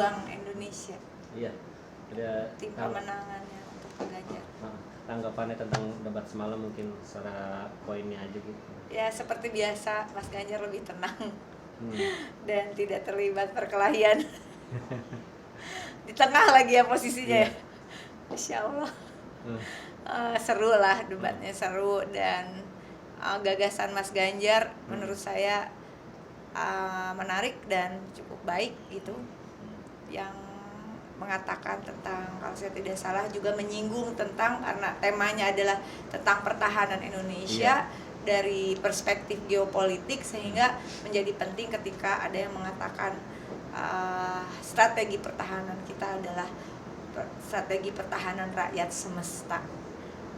pejuang Indonesia. Iya. Ada tim pemenangannya untuk Pak Ganjar. Tanggapannya tentang debat semalam mungkin secara poinnya aja gitu. Ya seperti biasa Mas Ganjar lebih tenang dan tidak terlibat perkelahian. Di tengah lagi ya posisinya. Iya. Masya Allah. Seru lah debatnya, seru, dan gagasan Mas Ganjar menurut saya menarik dan cukup baik gitu, yang mengatakan tentang, kalau saya tidak salah juga menyinggung tentang, karena temanya adalah tentang pertahanan Indonesia dari perspektif geopolitik, sehingga menjadi penting ketika ada yang mengatakan strategi pertahanan kita adalah strategi pertahanan rakyat semesta.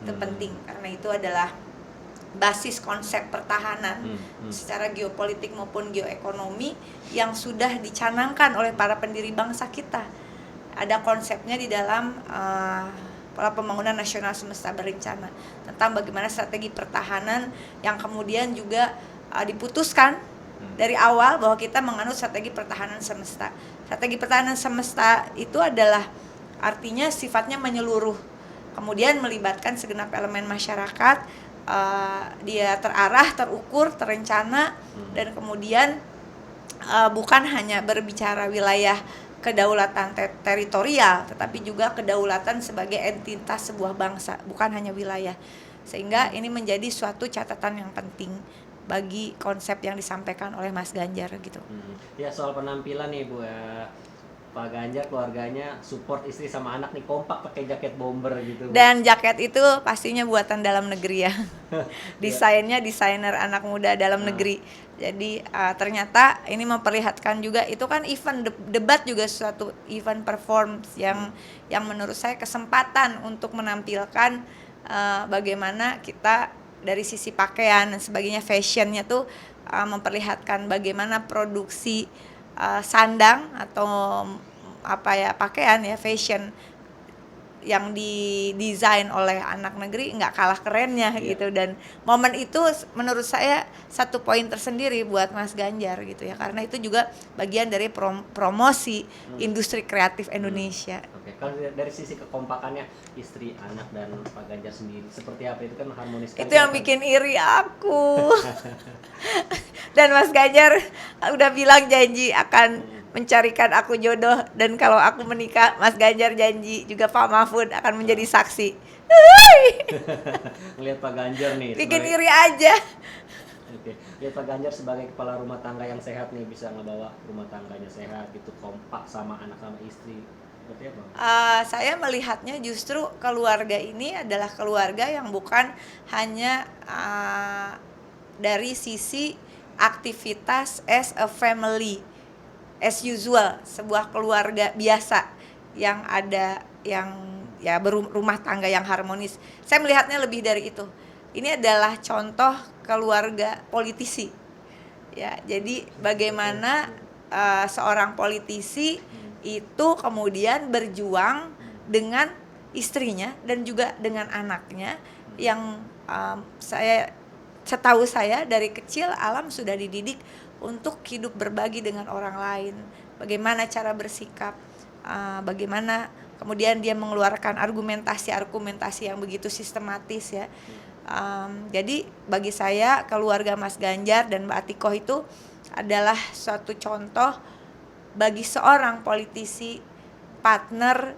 Itu penting karena itu adalah basis konsep pertahanan secara geopolitik maupun geoekonomi yang sudah dicanangkan oleh para pendiri bangsa kita. Ada konsepnya di dalam Pola Pembangunan Nasional Semesta Berencana tentang bagaimana strategi pertahanan yang kemudian juga diputuskan dari awal bahwa kita menganut strategi pertahanan semesta. Strategi pertahanan semesta itu adalah artinya sifatnya menyeluruh, kemudian melibatkan segenap elemen masyarakat. Dia terarah, terukur, terencana, dan kemudian bukan hanya berbicara wilayah kedaulatan teritorial, tetapi juga kedaulatan sebagai entitas sebuah bangsa, bukan hanya wilayah. Sehingga ini menjadi suatu catatan yang penting bagi konsep yang disampaikan oleh Mas Ganjar gitu. Ya, soal penampilan nih Bu, Pak Ganjar keluarganya support istri sama anak nih, kompak pakai jaket bomber gitu. Dan jaket itu pastinya buatan dalam negeri ya. Desainnya desainer anak muda dalam negeri. Jadi ternyata ini memperlihatkan juga, itu kan event debat juga suatu event performance yang menurut saya kesempatan untuk menampilkan bagaimana kita dari sisi pakaian dan sebagainya, fashionnya tuh memperlihatkan bagaimana produksi sandang atau pakaian ya, fashion yang didesain oleh anak negeri nggak kalah kerennya gitu. Dan momen itu menurut saya satu poin tersendiri buat Mas Ganjar gitu ya, karena itu juga bagian dari promosi industri kreatif Indonesia. Oke, kalau dari sisi kekompakannya istri, anak, dan Pak Ganjar sendiri seperti apa, itu kan harmonis kan? Itu yang bikin iri aku. Dan Mas Ganjar udah bilang janji akan mencarikan aku jodoh, dan kalau aku menikah Mas Ganjar janji juga Pak Mahfud akan menjadi saksi. Ngelihat Pak Ganjar nih bikin iri aja. Oke, lihat Pak Ganjar sebagai kepala rumah tangga yang sehat nih, bisa ngebawa rumah tangganya sehat gitu, kompak sama anak sama istri. Seperti apa? Saya melihatnya justru keluarga ini adalah keluarga yang bukan hanya dari sisi aktivitas as a family, as usual, sebuah keluarga biasa yang ada, yang ya berumah tangga yang harmonis. Saya melihatnya lebih dari itu. Ini adalah contoh keluarga politisi. Ya, jadi bagaimana seorang politisi itu kemudian berjuang dengan istrinya dan juga dengan anaknya yang setahu saya dari kecil Alam sudah dididik untuk hidup berbagi dengan orang lain, bagaimana cara bersikap, bagaimana kemudian dia mengeluarkan argumentasi yang begitu sistematis ya. Jadi bagi saya keluarga Mas Ganjar dan Mbak Atikoh itu adalah suatu contoh bagi seorang politisi. Partner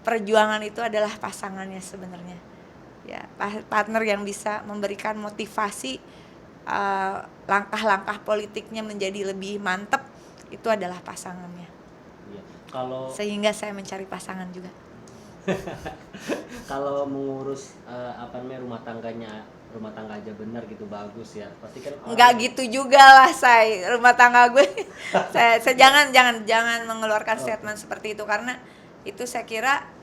perjuangan itu adalah pasangannya sebenarnya ya, partner yang bisa memberikan motivasi, langkah-langkah politiknya menjadi lebih mantep, itu adalah pasangannya. Iya. Sehingga saya mencari pasangan juga. Kalau mengurus rumah tangga aja benar gitu, bagus ya, pasti kan nggak gitu juga lah saya, rumah tangga gue. saya jangan mengeluarkan statement seperti itu, karena itu saya kira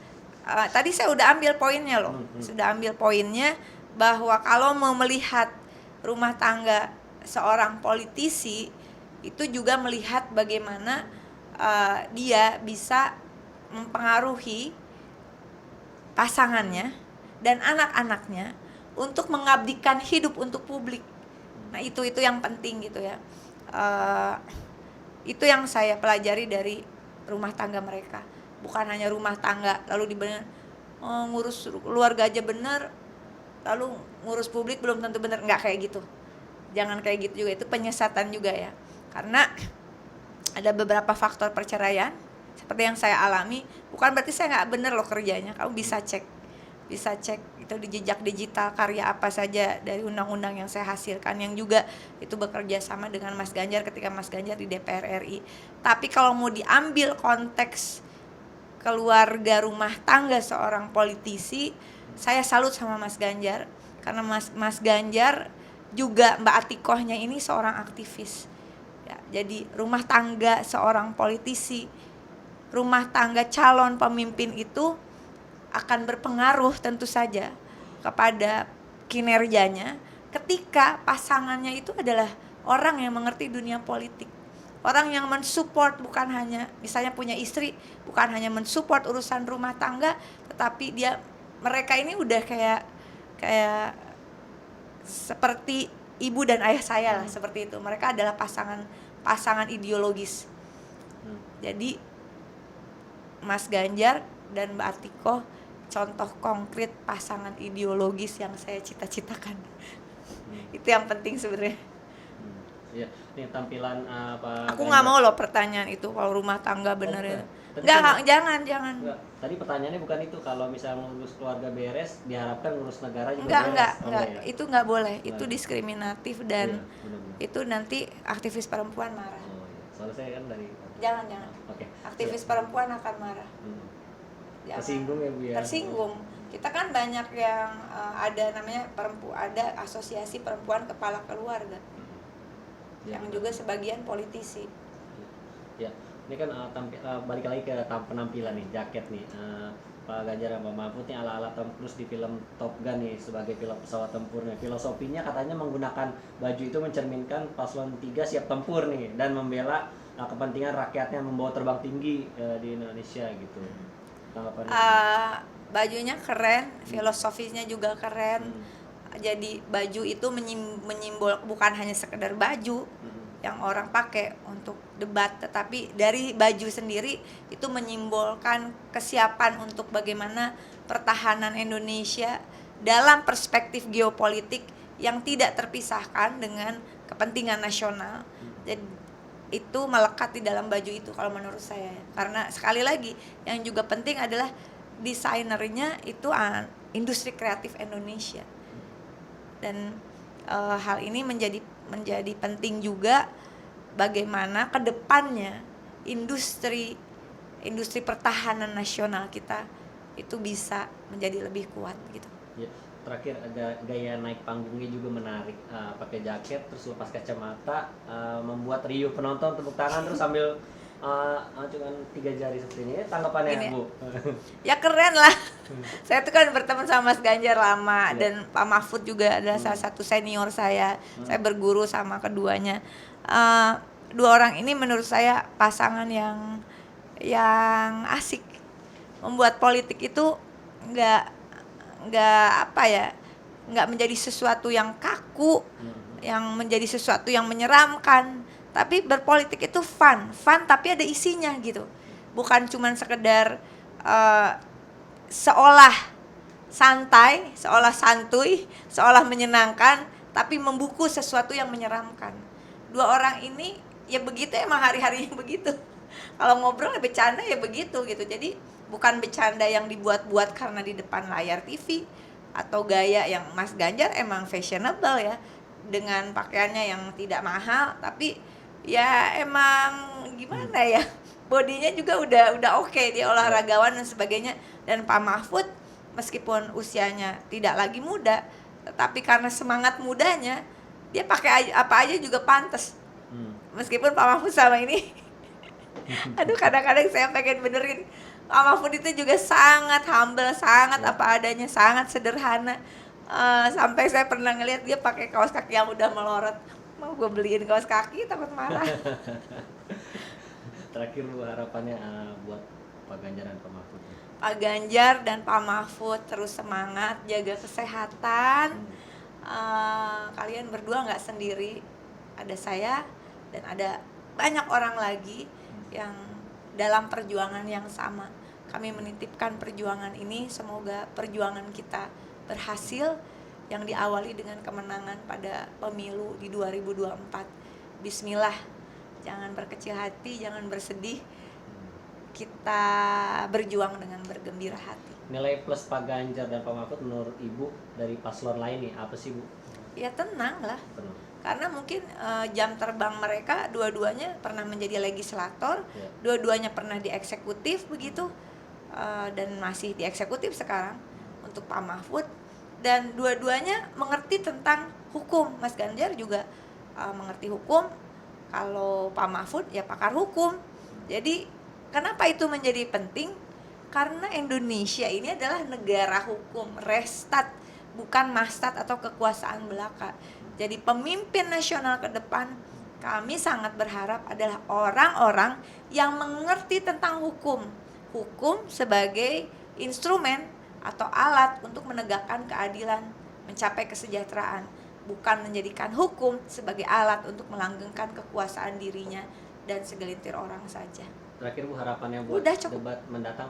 tadi saya udah ambil poinnya loh. Sudah ambil poinnya bahwa kalau mau melihat rumah tangga seorang politisi, itu juga melihat bagaimana dia bisa mempengaruhi pasangannya dan anak-anaknya untuk mengabdikan hidup untuk publik. Nah itu yang penting gitu ya. Itu yang saya pelajari dari rumah tangga mereka. Bukan hanya rumah tangga lalu dibener ngurus keluarga aja bener, lalu ngurus publik belum tentu bener, nggak kayak gitu. Jangan kayak gitu juga, itu penyesatan juga ya. Karena ada beberapa faktor perceraian seperti yang saya alami, bukan berarti saya nggak bener loh kerjanya. Kamu bisa cek itu di jejak digital karya apa saja dari undang-undang yang saya hasilkan, yang juga itu bekerja sama dengan Mas Ganjar ketika Mas Ganjar di DPR RI. Tapi kalau mau diambil konteks keluarga rumah tangga seorang politisi, saya salut sama Mas Ganjar karena Mas Ganjar juga Mbak Atikohnya ini seorang aktivis ya. Jadi rumah tangga seorang politisi, rumah tangga calon pemimpin itu akan berpengaruh tentu saja kepada kinerjanya ketika pasangannya itu adalah orang yang mengerti dunia politik. Orang yang mensupport, bukan hanya misalnya punya istri, bukan hanya mensupport urusan rumah tangga, tetapi mereka ini udah kayak seperti ibu dan ayah saya lah, seperti itu. Mereka adalah pasangan ideologis. Jadi Mas Ganjar dan Mbak Atiko contoh konkret pasangan ideologis yang saya cita-citakan. Itu yang penting sebenarnya. Iya, ini tampilan apa? Aku nggak mau loh pertanyaan itu kalau rumah tangga bener ya. Jangan. Enggak. Tadi pertanyaannya bukan itu, kalau misalnya ngurus keluarga beres, diharapkan ngurus negara juga enggak, beres. Ya. Itu nggak boleh. Itu diskriminatif dan itu nanti aktivis perempuan marah. Oh iya. Soalnya saya kan dari. Jangan. Oke. Aktivis perempuan akan marah. Tersinggung ya Bu ya. Tersinggung. Kita kan banyak yang ada namanya ada asosiasi perempuan kepala keluarga. Yang juga sebagian politisi. Ya, ini kan balik lagi ke penampilan nih, jaket nih. Pak Ganjar sama Pak Mahfud nih ala-ala Tom Cruise di film Top Gun nih, sebagai pilot pesawat tempurnya. Filosofinya katanya menggunakan baju itu mencerminkan paslon 3 siap tempur nih dan membela kepentingan rakyatnya, membawa terbang tinggi di Indonesia gitu. Bajunya keren, filosofinya juga keren. Jadi baju itu menyimbol, bukan hanya sekedar baju yang orang pakai untuk debat, tetapi dari baju sendiri itu menyimbolkan kesiapan untuk bagaimana pertahanan Indonesia dalam perspektif geopolitik yang tidak terpisahkan dengan kepentingan nasional. Jadi itu melekat di dalam baju itu kalau menurut saya. Karena sekali lagi yang juga penting adalah desainernya itu industri kreatif Indonesia. Dan hal ini menjadi penting juga bagaimana kedepannya industri pertahanan nasional kita itu bisa menjadi lebih kuat gitu. Ya, terakhir gaya naik panggungnya juga menarik, pakai jaket terus lepas kacamata, membuat riuh penonton, tepuk tangan terus sambil cuman 3 jari seperti ini. Tanggapannya ini, Bu? Ya keren lah. Saya tuh kan berteman sama Mas Ganjar lama dan Pak Mahfud juga adalah salah satu senior saya. Saya berguru sama keduanya. Dua orang ini menurut saya pasangan yang asik. Membuat politik itu nggak menjadi sesuatu yang kaku, yang menjadi sesuatu yang menyeramkan. Tapi berpolitik itu fun tapi ada isinya gitu. Bukan cuman sekedar seolah santai, seolah santuy, seolah menyenangkan, tapi membuku sesuatu yang menyeramkan. Dua orang ini ya begitu, emang hari-harinya begitu. Kalau ngobrol ya bercanda ya begitu gitu. Jadi bukan bercanda yang dibuat-buat karena di depan layar TV atau gaya yang Mas Ganjar emang fashionable ya, dengan pakaiannya yang tidak mahal, tapi ya emang gimana ya, bodinya juga udah oke, dia olahragawan dan sebagainya. Dan Pak Mahfud meskipun usianya tidak lagi muda, tetapi karena semangat mudanya dia pakai apa aja juga pantas. Meskipun Pak Mahfud sama ini aduh, kadang-kadang saya pengen benerin, Pak Mahfud itu juga sangat humble, sangat apa adanya, sangat sederhana. Sampai saya pernah ngelihat dia pakai kaos kaki yang udah melorot. Mau gue beliin kaos kaki takut marah. Terakhir Bu, harapannya buat Pak Ganjar dan Pak Mahfud. Pak Ganjar dan Pak Mahfud terus semangat, jaga kesehatan. Kalian berdua nggak sendiri, ada saya dan ada banyak orang lagi yang dalam perjuangan yang sama. Kami menitipkan perjuangan ini, semoga perjuangan kita berhasil yang diawali dengan kemenangan pada pemilu di 2024. Bismillah, jangan berkecil hati, jangan bersedih, kita berjuang dengan bergembira hati. Nilai plus Pak Ganjar dan Pak Mahfud menurut Ibu dari paslon lain nih apa sih Bu? Ya tenang lah, Tenang. karena mungkin jam terbang mereka dua-duanya pernah menjadi legislator, Ya. dua-duanya pernah di eksekutif begitu, dan masih di eksekutif sekarang untuk Pak Mahfud, dan dua-duanya mengerti tentang hukum. Mas Ganjar juga mengerti hukum, kalau Pak Mahfud ya pakar hukum. Jadi kenapa itu menjadi penting? Karena Indonesia ini adalah negara hukum, restat, bukan mastat atau kekuasaan belaka. Jadi pemimpin nasional ke depan kami sangat berharap adalah orang-orang yang mengerti tentang hukum. Hukum sebagai instrumen atau alat untuk menegakkan keadilan, mencapai kesejahteraan, bukan menjadikan hukum sebagai alat untuk melanggengkan kekuasaan dirinya dan segelintir orang saja. Terakhir Bu, harapannya buat Udah, cukup. debat mendatang,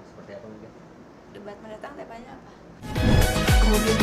seperti apa mungkin? Debat mendatang temanya apa? Kemudian